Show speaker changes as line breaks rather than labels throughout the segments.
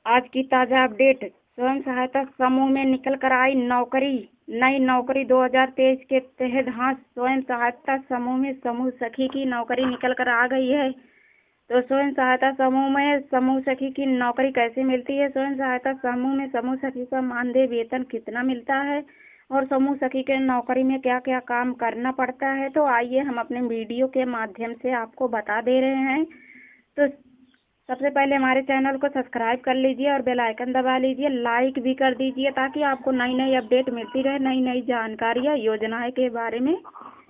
आज की ताज़ा अपडेट। स्वयं सहायता समूह में निकल कर आई नई नौकरी 2023 के तहत। हाँ, स्वयं सहायता समूह में समूह सखी की नौकरी निकल कर आ गई है। तो स्वयं सहायता समूह में समूह सखी की नौकरी कैसे मिलती है, स्वयं सहायता समूह में समूह सखी का मानदेय वेतन कितना मिलता है और समूह सखी के नौकरी में क्या क्या काम करना पड़ता है, तो आइए हम अपने वीडियो के माध्यम से आपको बता दे रहे हैं। तो सबसे पहले हमारे चैनल को सब्सक्राइब कर लीजिए और बेल आइकन दबा लीजिए, लाइक भी कर दीजिए ताकि आपको नई नई अपडेट मिलती रहे, नई नई जानकारियाँ योजनाएं के बारे में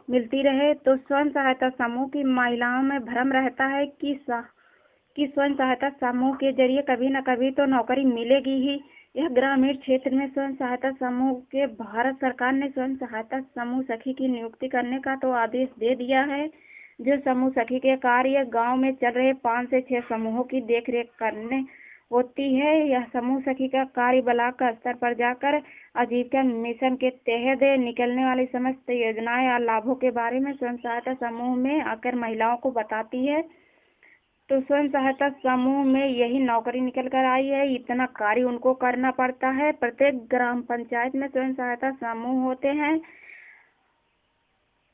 मिलती रहे। तो स्वयं सहायता समूह की महिलाओं में भ्रम रहता है कि स्वयं सहायता समूह के जरिए कभी न कभी तो नौकरी मिलेगी ही। यह ग्रामीण क्षेत्र में स्वयं सहायता समूह के भारत सरकार ने स्वयं सहायता समूह सखी की नियुक्ति करने का तो आदेश दे दिया है। जो समूह सखी के कार्य गांव में चल रहे 5 से 6 समूहों की देखरेख करने होती है। यह समूह सखी का कार्य ब्लॉक स्तर पर जाकर आजीविका मिशन के तहत निकलने वाली समस्त योजनाएं और लाभों के बारे में स्वयं सहायता समूह में आकर महिलाओं को बताती है। तो स्वयं सहायता समूह में यही नौकरी निकल कर आई है, इतना कार्य उनको करना पड़ता है। प्रत्येक ग्राम पंचायत में स्वयं सहायता समूह होते हैं।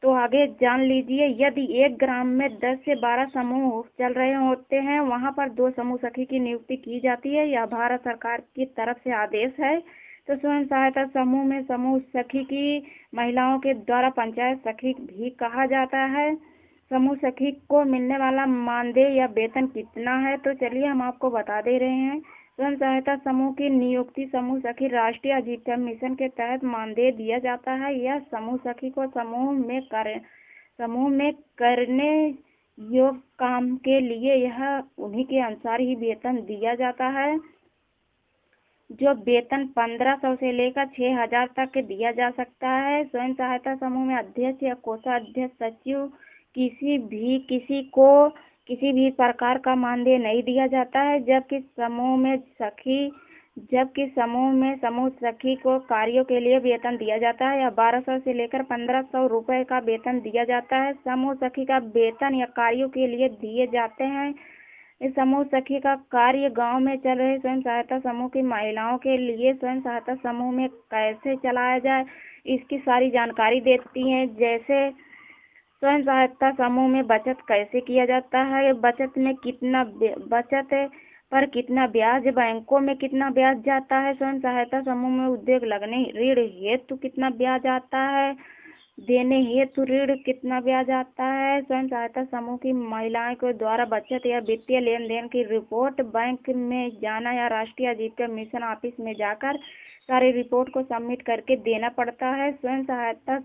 तो आगे जान लीजिए, यदि एक ग्राम में 10 से 12 समूह चल रहे होते हैं, वहां पर 2 समूह सखी की नियुक्ति की जाती है। यह भारत सरकार की तरफ से आदेश है। तो स्वयं सहायता समूह में समूह सखी की महिलाओं के द्वारा पंचायत सखी भी कहा जाता है। समूह सखी को मिलने वाला मानदेय या वेतन कितना है, तो चलिए हम आपको बता दे रहे हैं। स्वयं सहायता समूह की नियुक्ति समूह सखी राष्ट्रीय आजीविका मिशन के तहत मानदेय दिया जाता है। यह समूह सखी को समूह में करने योग्य काम के लिए यह उन्हीं के अनुसार ही वेतन दिया जाता है। जो वेतन 1500 से लेकर 6000 तक दिया जा सकता है। स्वयं सहायता समूह में अध्यक्ष या कोषाध्यक्ष सचिव किसी भी प्रकार का मानदेय नहीं दिया जाता है। जबकि समूह सखी को कार्यों के लिए वेतन दिया जाता है। या 1200 से लेकर 1500 रुपए का वेतन दिया जाता है। समूह सखी का वेतन या कार्यों के लिए दिए जाते हैं। इस समूह सखी का कार्य गांव में चल रहे स्वयं सहायता समूह की महिलाओं के लिए स्वयं सहायता समूह में कैसे चलाया जाए, इसकी सारी जानकारी देती हैं। जैसे स्वयं सहायता समूह में बचत कैसे किया जाता है, बचत पर कितना ब्याज, बैंकों में कितना ब्याज जाता है, स्वयं सहायता समूह में उद्योग लगने ऋण हेतु कितना ब्याज आता है, देने हेतु ऋण कितना ब्याज आता है। स्वयं सहायता समूह की महिलाओं के द्वारा बचत या वित्तीय लेन देन की रिपोर्ट बैंक में जाना या राष्ट्रीय आजीविका मिशन ऑफिस में जाकर सारी रिपोर्ट को सबमिट करके देना पड़ता है। स्वयं सहायता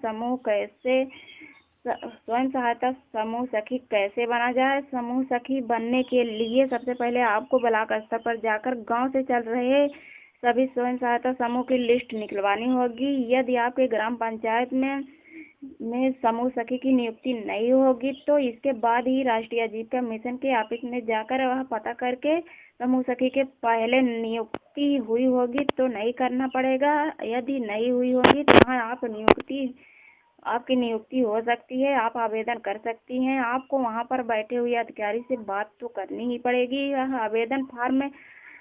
समूह सखी कैसे बना जाए। समूह सखी बनने के लिए सबसे पहले आपको ब्लॉक स्तर पर जाकर गांव से चल रहे सभी स्वयं सहायता समूह की लिस्ट निकलवानी होगी। यदि आपके ग्राम पंचायत में समूह सखी की नियुक्ति नहीं होगी, तो इसके बाद ही राष्ट्रीय आजीविका मिशन के ऑफिस में जाकर वह पता करके समूह सखी के पहले नियुक्ति हुई होगी तो नहीं करना पड़ेगा। यदि नहीं हुई होगी तो हाँ, आपकी नियुक्ति हो सकती है, आप आवेदन कर सकती हैं। आपको वहां पर बैठे हुए अधिकारी से बात तो करनी ही पड़ेगी। यह आवेदन फॉर्म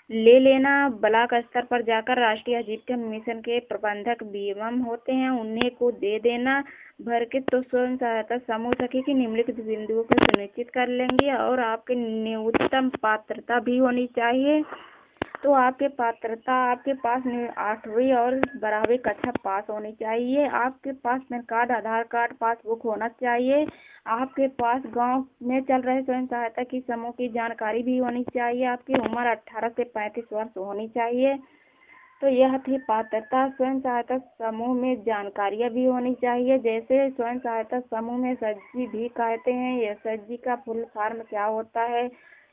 ले लेना, ब्लॉक स्तर पर जाकर राष्ट्रीय आजीविका मिशन के प्रबंधक बीएम होते हैं, उन्हें को दे देना भर के। तो स्वयं सहायता समूह सखी की निम्नलिखित बिंदुओं को सुनिश्चित कर लेंगे और आपकी न्यूनतम पात्रता भी होनी चाहिए। तो आपके पास 8वीं और 12वीं कक्षा पास होनी चाहिए। आपके पास पैन कार्ड, आधार कार्ड, पासबुक होना चाहिए। आपके पास गांव में चल रहे स्वयं सहायता की समूह की जानकारी भी होनी चाहिए। आपकी उम्र 18 से 35 वर्ष होनी चाहिए। तो यह थी पात्रता। स्वयं सहायता समूह में जानकारियाँ भी होनी चाहिए, जैसे स्वयं सहायता समूह में एसएचजी भी कहते हैं। एसएचजी का फुल फॉर्म क्या होता है,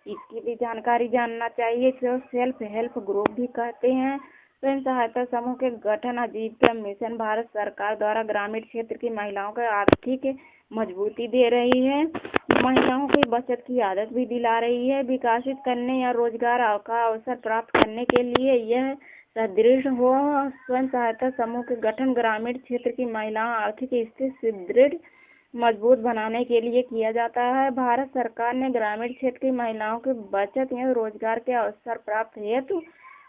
इसकी भी जानकारी जानना चाहिए। जो सेल्फ हेल्प ग्रुप भी कहते हैं। स्वयं सहायता समूह के गठन आजीविका मिशन भारत सरकार द्वारा ग्रामीण क्षेत्र की महिलाओं को आर्थिक मजबूती दे रही है, महिलाओं की बचत की आदत भी दिला रही है, विकसित करने या रोजगार का अवसर प्राप्त करने के लिए यह सुदृढ़ हो। स्वयं सहायता समूह के गठन ग्रामीण क्षेत्र की महिलाओं आर्थिक स्थिति सुदृढ़ मजबूत बनाने के लिए किया जाता है। भारत सरकार ने ग्रामीण क्षेत्र की महिलाओं की बचत या रोजगार के अवसर प्राप्त हेतु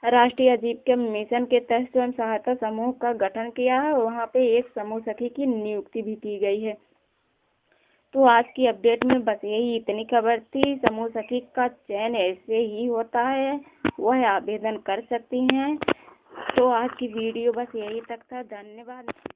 राष्ट्रीय आजीविका मिशन के तहत स्वयं सहायता समूह का गठन किया है। वहाँ पे एक समूह सखी की नियुक्ति भी की गई है। तो आज की अपडेट में बस यही इतनी खबर थी। समूह सखी का चयन ऐसे ही होता है, वह आवेदन कर सकती हैं। तो आज की वीडियो बस यही तक था। धन्यवाद।